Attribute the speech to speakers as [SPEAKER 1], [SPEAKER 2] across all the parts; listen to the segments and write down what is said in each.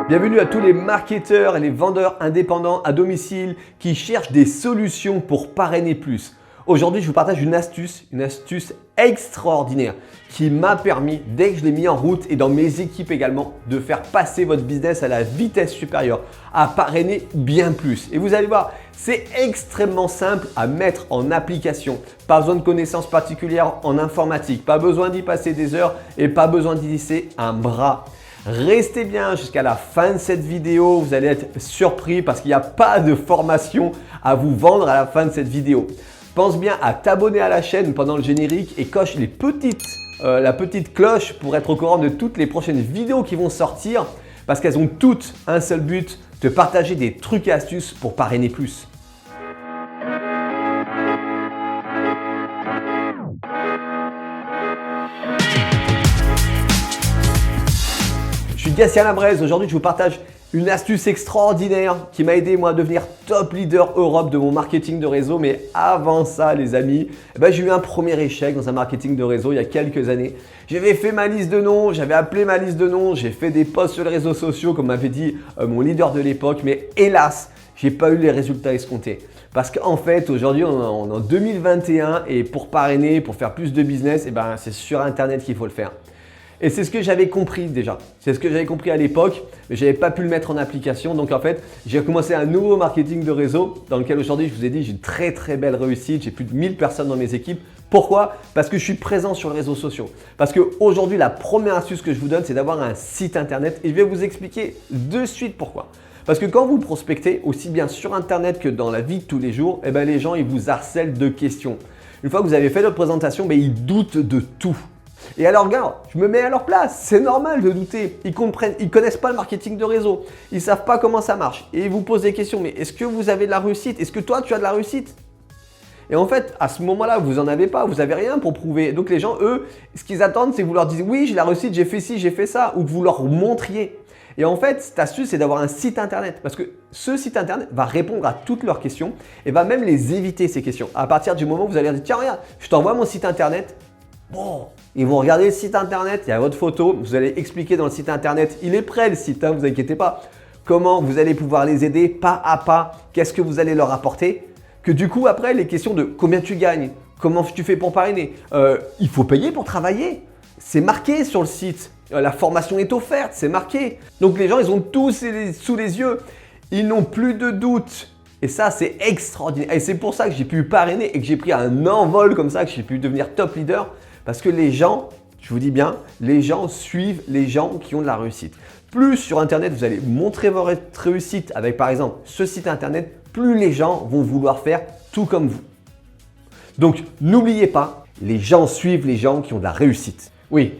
[SPEAKER 1] Bienvenue à tous les marketeurs et les vendeurs indépendants à domicile qui cherchent des solutions pour parrainer plus. Aujourd'hui, je vous partage une astuce extraordinaire qui m'a permis, dès que je l'ai mis en route et dans mes équipes également, de faire passer votre business à la vitesse supérieure, à parrainer bien plus. Et vous allez voir, c'est extrêmement simple à mettre en application. Pas besoin de connaissances particulières en informatique, pas besoin d'y passer des heures et pas besoin d'y laisser un bras. Restez bien jusqu'à la fin de cette vidéo, vous allez être surpris parce qu'il n'y a pas de formation à vous vendre à la fin de cette vidéo. Pense bien à t'abonner à la chaîne pendant le générique et coche la petite cloche pour être au courant de toutes les prochaines vidéos qui vont sortir parce qu'elles ont toutes un seul but, te partager des trucs et astuces pour parrainer plus. Je suis Gatien Labrèze. Aujourd'hui, je vous partage une astuce extraordinaire qui m'a aidé moi à devenir top leader Europe de mon marketing de réseau. Mais avant ça, les amis, j'ai eu un premier échec dans un marketing de réseau il y a quelques années. J'avais fait ma liste de noms, j'avais appelé ma liste de noms, j'ai fait des posts sur les réseaux sociaux comme m'avait dit mon leader de l'époque. Mais hélas, j'ai pas eu les résultats escomptés. Parce qu'en fait, aujourd'hui, on est en 2021 et pour parrainer, pour faire plus de business, c'est sur Internet qu'il faut le faire. Et c'est ce que j'avais compris déjà. C'est ce que j'avais compris à l'époque, mais je n'avais pas pu le mettre en application. Donc en fait, j'ai commencé un nouveau marketing de réseau dans lequel aujourd'hui, je vous ai dit, j'ai une très très belle réussite. J'ai plus de 1000 personnes dans mes équipes. Pourquoi? Parce que je suis présent sur les réseaux sociaux. Parce qu'aujourd'hui, la première astuce que je vous donne, c'est d'avoir un site internet. Et je vais vous expliquer de suite pourquoi. Parce que quand vous prospectez, aussi bien sur Internet que dans la vie de tous les jours, les gens ils vous harcèlent de questions. Une fois que vous avez fait votre présentation, ils doutent de tout. Et alors, regarde, je me mets à leur place. C'est normal de douter. Ils connaissent pas le marketing de réseau. Ils savent pas comment ça marche. Et ils vous posent des questions. Mais est-ce que vous avez de la réussite? Est-ce que toi, tu as de la réussite? Et en fait, à ce moment-là, vous n'en avez pas. Vous n'avez rien pour prouver. Donc, les gens, eux, ce qu'ils attendent, c'est que vous leur disiez oui, j'ai la réussite, j'ai fait ci, j'ai fait ça. Ou que vous leur montriez. Et en fait, cette astuce, c'est d'avoir un site internet. Parce que ce site internet va répondre à toutes leurs questions et va même les éviter, ces questions. À partir du moment où vous allez leur dire tiens, regarde, je t'envoie mon site internet. Bon, ils vont regarder le site internet, il y a votre photo, vous allez expliquer dans le site internet, il est prêt le site, vous inquiétez pas, comment vous allez pouvoir les aider pas à pas, qu'est-ce que vous allez leur apporter, que du coup après les questions de combien tu gagnes, comment tu fais pour parrainer, il faut payer pour travailler, c'est marqué sur le site, la formation est offerte, c'est marqué. Donc les gens ils ont tout sous les yeux, ils n'ont plus de doute. Et ça, c'est extraordinaire. Et c'est pour ça que j'ai pu parrainer et que j'ai pris un envol comme ça, que j'ai pu devenir top leader. Parce que les gens, je vous dis bien, les gens suivent les gens qui ont de la réussite. Plus sur Internet, vous allez montrer votre réussite avec par exemple ce site Internet, plus les gens vont vouloir faire tout comme vous. Donc, n'oubliez pas, les gens suivent les gens qui ont de la réussite. Oui,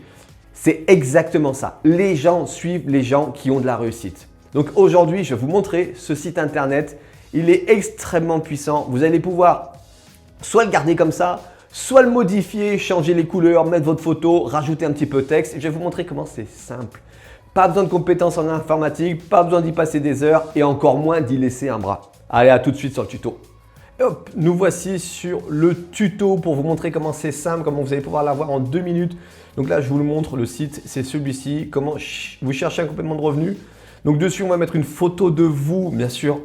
[SPEAKER 1] c'est exactement ça. Les gens suivent les gens qui ont de la réussite. Donc aujourd'hui, je vais vous montrer ce site Internet. Il est extrêmement puissant. Vous allez pouvoir soit le garder comme ça, soit le modifier, changer les couleurs, mettre votre photo, rajouter un petit peu de texte. Et je vais vous montrer comment c'est simple. Pas besoin de compétences en informatique, pas besoin d'y passer des heures et encore moins d'y laisser un bras. Allez, à tout de suite sur le tuto. Et hop, nous voici sur le tuto pour vous montrer comment c'est simple, comment vous allez pouvoir l'avoir en 2 minutes. Donc là, je vous le montre, le site, c'est celui-ci. Comment vous cherchez un complément de revenu. Donc dessus, on va mettre une photo de vous, bien sûr.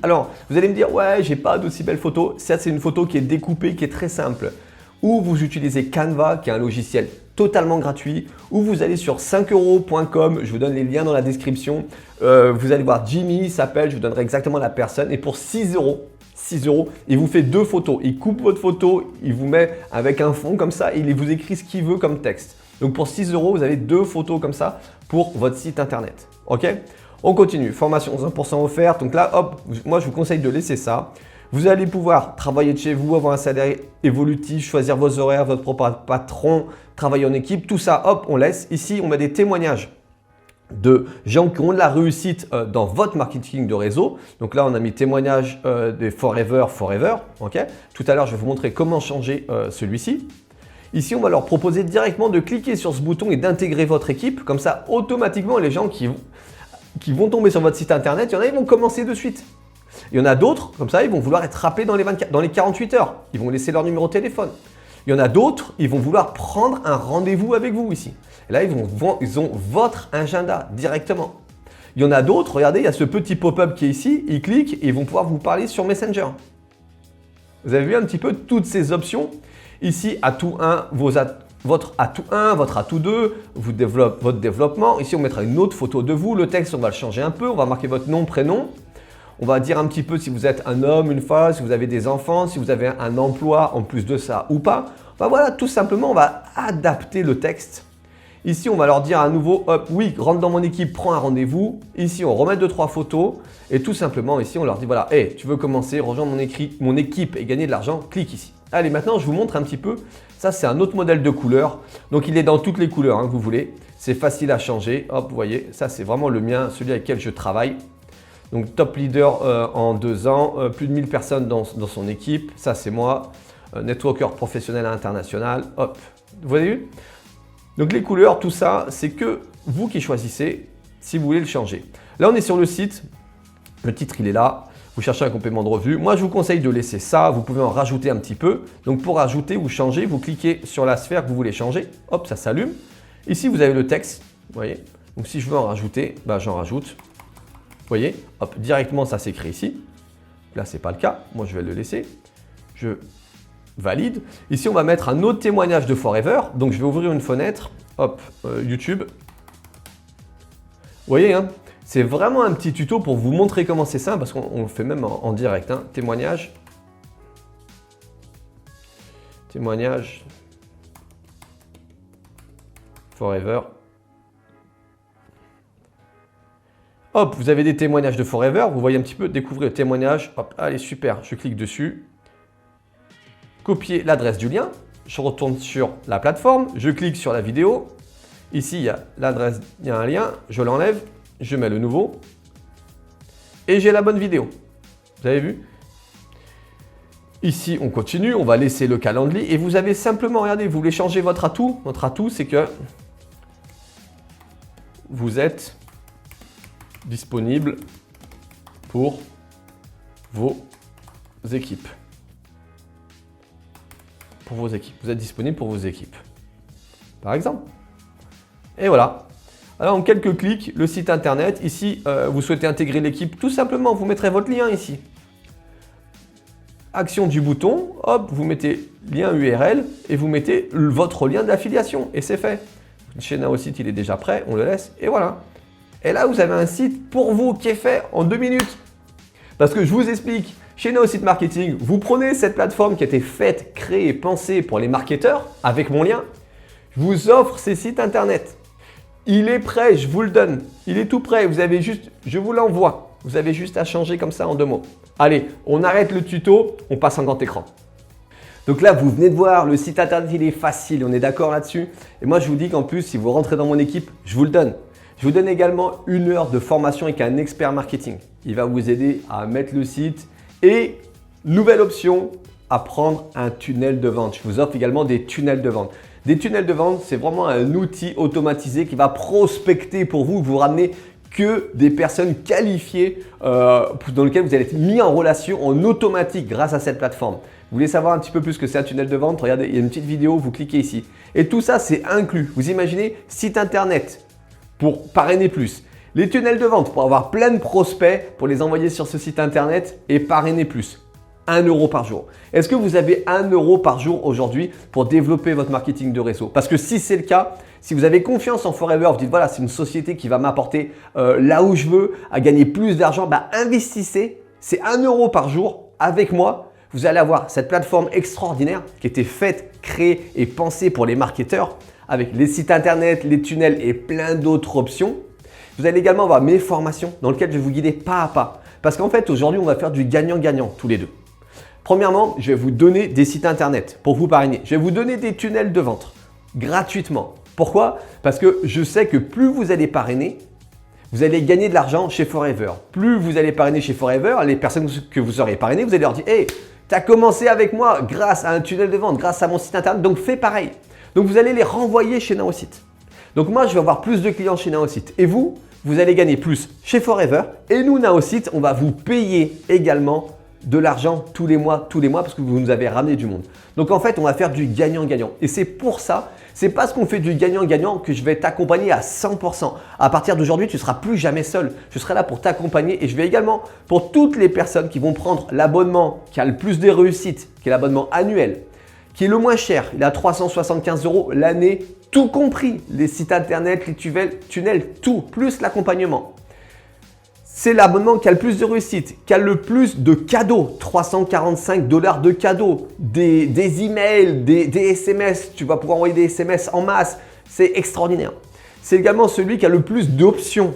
[SPEAKER 1] Alors, vous allez me dire, ouais, j'ai pas d'aussi belle photo. Certes, c'est une photo qui est découpée, qui est très simple. Ou vous utilisez Canva, qui est un logiciel totalement gratuit. Ou vous allez sur 5euros.com, je vous donne les liens dans la description. Vous allez voir Jimmy, il s'appelle, je vous donnerai exactement la personne. Et pour 6 euros, il vous fait 2 photos. Il coupe votre photo, il vous met avec un fond comme ça, et il vous écrit ce qu'il veut comme texte. Donc pour 6 euros, vous avez 2 photos comme ça pour votre site internet. Ok? On continue, formation 100% offerte. Donc là, hop, moi je vous conseille de laisser ça. Vous allez pouvoir travailler de chez vous, avoir un salaire évolutif, choisir vos horaires, votre propre patron, travailler en équipe. Tout ça, hop, on laisse. Ici, on met des témoignages de gens qui ont de la réussite dans votre marketing de réseau. Donc là, on a mis témoignage des Forever. Okay. Tout à l'heure, je vais vous montrer comment changer celui-ci. Ici, on va leur proposer directement de cliquer sur ce bouton et d'intégrer votre équipe. Comme ça, automatiquement, les gens qui vont tomber sur votre site internet, il y en a, ils vont commencer de suite. Il y en a d'autres, comme ça, ils vont vouloir être rappelés dans les 48 heures. Ils vont laisser leur numéro de téléphone. Il y en a d'autres, ils vont vouloir prendre un rendez-vous avec vous ici. Et là, ils ont votre agenda directement. Il y en a d'autres, regardez, il y a ce petit pop-up qui est ici, ils cliquent et ils vont pouvoir vous parler sur Messenger. Vous avez vu un petit peu toutes ces options. Ici, atout 1, votre atout 1, votre atout 2, votre développement. Ici, on mettra une autre photo de vous. Le texte, on va le changer un peu. On va marquer votre nom, prénom. On va dire un petit peu si vous êtes un homme, une femme, si vous avez des enfants, si vous avez un emploi en plus de ça ou pas. Enfin, voilà, tout simplement, on va adapter le texte. Ici, on va leur dire à nouveau, hop, oui, rentre dans mon équipe, prends un rendez-vous. Ici, on remet 2-3 photos. Et tout simplement, ici, on leur dit, voilà, hey, tu veux commencer, rejoindre mon équipe et gagner de l'argent, clique ici. Allez, maintenant, je vous montre un petit peu. Ça, c'est un autre modèle de couleur. Donc, il est dans toutes les couleurs que vous voulez. C'est facile à changer. Hop, vous voyez, ça, c'est vraiment le mien, celui avec lequel je travaille. Donc, top leader en 2 ans, plus de 1000 personnes dans son équipe. Ça, c'est moi. Networker professionnel international. Hop, vous avez vu? Donc, les couleurs, tout ça, c'est que vous qui choisissez si vous voulez le changer. Là, on est sur le site. Le titre, il est là. Vous cherchez un complément de revue. Moi, je vous conseille de laisser ça. Vous pouvez en rajouter un petit peu. Donc, pour rajouter ou changer, vous cliquez sur la sphère que vous voulez changer. Hop, ça s'allume. Ici, vous avez le texte. Vous voyez? Donc, si je veux en rajouter, j'en rajoute. Vous voyez? Hop, directement, ça s'écrit ici. Là, ce n'est pas le cas. Moi, je vais le laisser. Je valide. Ici, on va mettre un autre témoignage de Forever. Donc, je vais ouvrir une fenêtre. Hop, YouTube. Vous voyez, hein? C'est vraiment un petit tuto pour vous montrer comment c'est simple parce qu'on le fait même en direct. Hein. Témoignage. Témoignage. Forever. Hop, vous avez des témoignages de Forever. Vous voyez un petit peu, découvrir le témoignage. Hop, allez, super. Je clique dessus. Copier l'adresse du lien. Je retourne sur la plateforme. Je clique sur la vidéo. Ici, il y a l'adresse, il y a un lien. Je l'enlève. Je mets le nouveau et j'ai la bonne vidéo. Vous avez vu? Ici, on continue. On va laisser le calendrier et vous avez simplement, regardez, vous voulez changer votre atout. Votre atout, c'est que vous êtes disponible pour vos équipes. Pour vos équipes. Vous êtes disponible pour vos équipes. Par exemple. Et voilà. Alors, en quelques clics, le site internet, ici, vous souhaitez intégrer l'équipe, tout simplement, vous mettrez votre lien ici. Action du bouton, hop, vous mettez lien URL et vous mettez votre lien d'affiliation et c'est fait. Chez Naosite, il est déjà prêt, on le laisse et voilà. Et là, vous avez un site pour vous qui est fait en 2 minutes. Parce que je vous explique, chez Naosite Marketing, vous prenez cette plateforme qui a été faite, créée, pensée pour les marketeurs avec mon lien, je vous offre ces sites internet. Il est prêt, je vous le donne. Il est tout prêt. Vous avez juste, je vous l'envoie. Vous avez juste à changer comme ça en 2 mots. Allez, on arrête le tuto, on passe en grand écran. Donc là, vous venez de voir, le site internet, il est facile. On est d'accord là-dessus. Et moi, je vous dis qu'en plus, si vous rentrez dans mon équipe, je vous le donne. Je vous donne également 1 heure de formation avec un expert marketing. Il va vous aider à mettre le site et nouvelle option, à prendre un tunnel de vente. Je vous offre également des tunnels de vente. Des tunnels de vente, c'est vraiment un outil automatisé qui va prospecter pour vous, vous ramener que des personnes qualifiées dans lesquelles vous allez être mis en relation en automatique grâce à cette plateforme. Vous voulez savoir un petit peu plus ce que c'est un tunnel de vente? Regardez, il y a une petite vidéo, vous cliquez ici. Et tout ça, c'est inclus. Vous imaginez, site internet pour parrainer plus. Les tunnels de vente pour avoir plein de prospects, pour les envoyer sur ce site internet et parrainer plus. 1 euro par jour. Est-ce que vous avez 1 euro par jour aujourd'hui pour développer votre marketing de réseau? Parce que si c'est le cas, si vous avez confiance en Forever, vous dites voilà, c'est une société qui va m'apporter là où je veux, à gagner plus d'argent, investissez. C'est 1 euro par jour avec moi. Vous allez avoir cette plateforme extraordinaire qui était faite, créée et pensée pour les marketeurs avec les sites internet, les tunnels et plein d'autres options. Vous allez également avoir mes formations dans lesquelles je vais vous guider pas à pas. Parce qu'en fait, aujourd'hui, on va faire du gagnant-gagnant tous les deux. Premièrement, je vais vous donner des sites internet pour vous parrainer. Je vais vous donner des tunnels de vente gratuitement. Pourquoi? Parce que je sais que plus vous allez parrainer, vous allez gagner de l'argent chez Forever. Plus vous allez parrainer chez Forever, les personnes que vous aurez parrainées, vous allez leur dire « Hey, tu as commencé avec moi grâce à un tunnel de vente, grâce à mon site internet, donc fais pareil. » Donc, vous allez les renvoyer chez Naosite. Donc, moi, je vais avoir plus de clients chez Naosite. Et vous allez gagner plus chez Forever. Et nous, Naosite, on va vous payer également de l'argent tous les mois parce que vous nous avez ramené du monde. Donc en fait, on va faire du gagnant-gagnant. Et c'est pour ça, c'est parce qu'on fait du gagnant-gagnant que je vais t'accompagner à 100%. À partir d'aujourd'hui, tu ne seras plus jamais seul. Je serai là pour t'accompagner et je vais également, pour toutes les personnes qui vont prendre l'abonnement qui a le plus de réussite, qui est l'abonnement annuel, qui est le moins cher, il est à 375 € l'année, tout compris, les sites internet, les tunnels, tout, plus l'accompagnement. C'est l'abonnement qui a le plus de réussite, qui a le plus de cadeaux, 345 $ de cadeaux, des emails, des SMS, tu vas pouvoir envoyer des SMS en masse, c'est extraordinaire. C'est également celui qui a le plus d'options,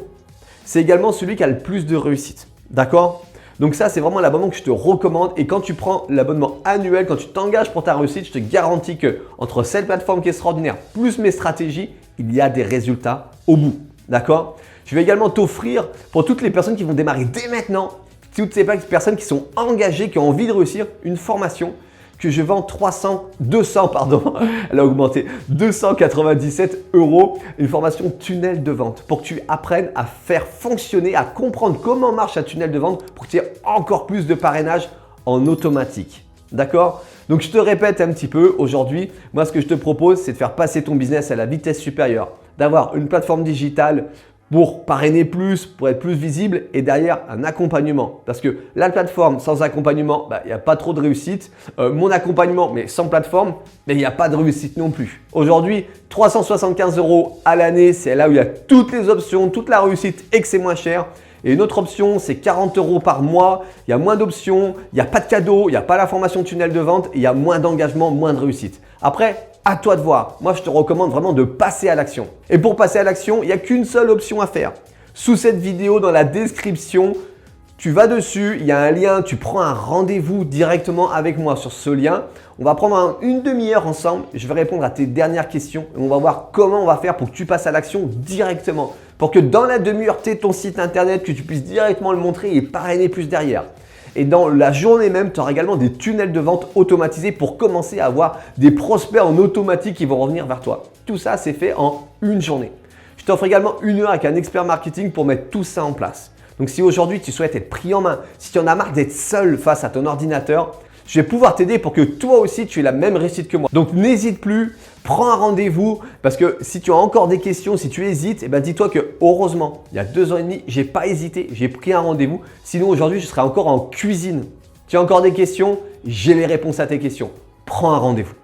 [SPEAKER 1] c'est également celui qui a le plus de réussite, d'accord? Donc ça, c'est vraiment l'abonnement que je te recommande et quand tu prends l'abonnement annuel, quand tu t'engages pour ta réussite, je te garantis que entre cette plateforme qui est extraordinaire, plus mes stratégies, il y a des résultats au bout, d'accord? Je vais également t'offrir pour toutes les personnes qui vont démarrer dès maintenant, toutes ces personnes qui sont engagées, qui ont envie de réussir, une formation que je vends 297 €, une formation tunnel de vente pour que tu apprennes à faire fonctionner, à comprendre comment marche un tunnel de vente pour que tu aies encore plus de parrainage en automatique. D'accord? Donc, je te répète un petit peu aujourd'hui, moi, ce que je te propose, c'est de faire passer ton business à la vitesse supérieure, d'avoir une plateforme digitale pour parrainer plus, pour être plus visible et derrière un accompagnement. Parce que la plateforme sans accompagnement, il n'y a pas trop de réussite. Mon accompagnement, mais sans plateforme, mais il n'y a pas de réussite non plus. Aujourd'hui, 375 € à l'année, c'est là où il y a toutes les options, toute la réussite et que c'est moins cher. Et une autre option, c'est 40 € par mois. Il y a moins d'options, il n'y a pas de cadeau, il n'y a pas la formation tunnel de vente, et il y a moins d'engagement, moins de réussite. Après, à toi de voir. Moi, je te recommande vraiment de passer à l'action. Et pour passer à l'action, il n'y a qu'une seule option à faire. Sous cette vidéo, dans la description, tu vas dessus, il y a un lien, tu prends un rendez-vous directement avec moi sur ce lien. On va prendre une demi-heure ensemble. Je vais répondre à tes dernières questions et on va voir comment on va faire pour que tu passes à l'action directement. Pour que dans la demi-heure, tu aies ton site internet, que tu puisses directement le montrer et parrainer plus derrière. Et dans la journée même, tu auras également des tunnels de vente automatisés pour commencer à avoir des prospects en automatique qui vont revenir vers toi. Tout ça, c'est fait en une journée. Je t'offre également 1 heure avec un expert marketing pour mettre tout ça en place. Donc, si aujourd'hui, tu souhaites être pris en main, si tu en as marre d'être seul face à ton ordinateur, je vais pouvoir t'aider pour que toi aussi, tu aies la même réussite que moi. Donc, n'hésite plus, prends un rendez-vous parce que si tu as encore des questions, si tu hésites, dis-toi que heureusement, il y a 2 ans et demi, j'ai pas hésité, j'ai pris un rendez-vous. Sinon, aujourd'hui, je serais encore en cuisine. Tu as encore des questions? J'ai les réponses à tes questions. Prends un rendez-vous.